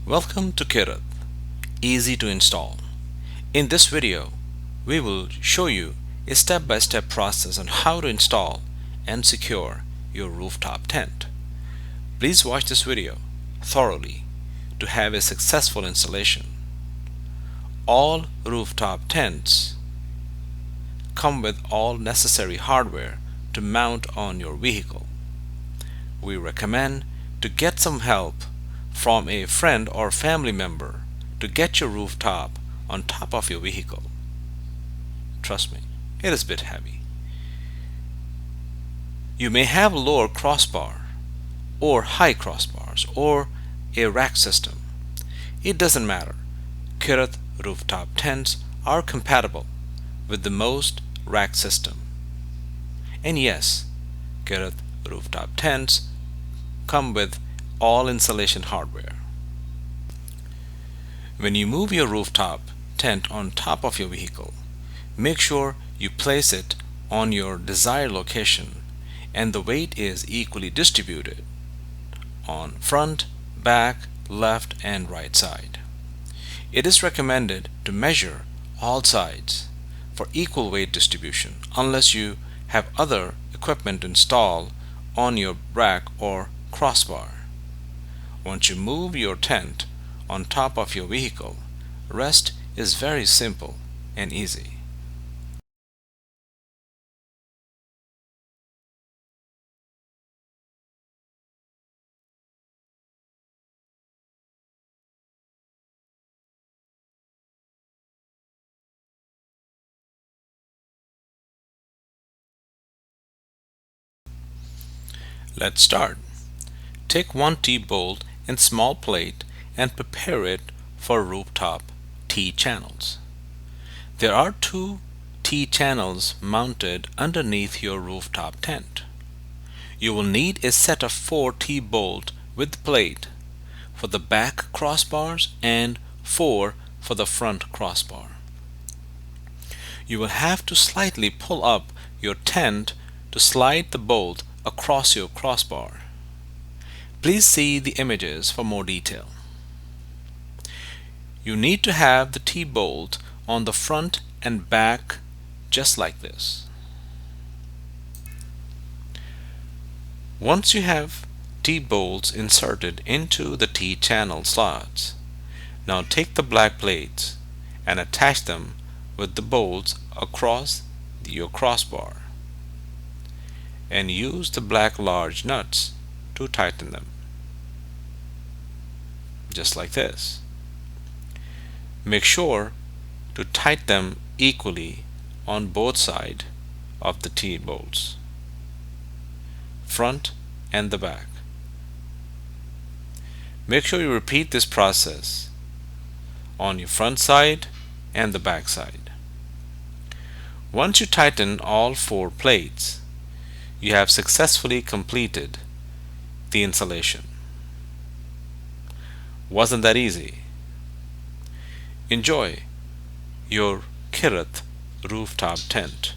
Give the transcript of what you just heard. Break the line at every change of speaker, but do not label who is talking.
Welcome to Kirith, easy to install. In this video, we will show you a step-by-step process on how to install and secure your rooftop tent. Please watch this video thoroughly to have a successful installation. All rooftop tents come with all necessary hardware to mount on your vehicle. We recommend to get some help from a friend or family member to get your rooftop on top of your vehicle. Trust me, it is a bit heavy. You may have a lower crossbar or high crossbars or a rack system. It doesn't matter. Kirith rooftop tents are compatible with the most rack system. And yes, Kirith rooftop tents come with all insulation hardware. When you move your rooftop tent on top of your vehicle, make sure you place it on your desired location and the weight is equally distributed on front, back, left, and right side. It is recommended to measure all sides for equal weight distribution unless you have other equipment installed on your rack or crossbar. Once you move your tent on top of your vehicle, rest is very simple and easy. Let's start. Take one T-bolt in small plate and prepare it for rooftop T-channels. There are two T-channels mounted underneath your rooftop tent. You will need a set of 4 T-bolt with plate for the back crossbars and 4 for the front crossbar. You will have to slightly pull up your tent to slide the bolt across your crossbar. Please see the images for more detail. You need to have the T-bolt on the front and back just like this. Once you have T-bolts inserted into the T-channel slots, now take the black plates and attach them with the bolts across your crossbar and use the black large nuts to tighten them. Just like this. Make sure to tighten them equally on both sides of the T-bolts, front and the back. Make sure you repeat this process on your front side and the back side. Once you tighten all 4 plates, you have successfully completed the installation. Wasn't that easy? Enjoy your Kirith rooftop tent.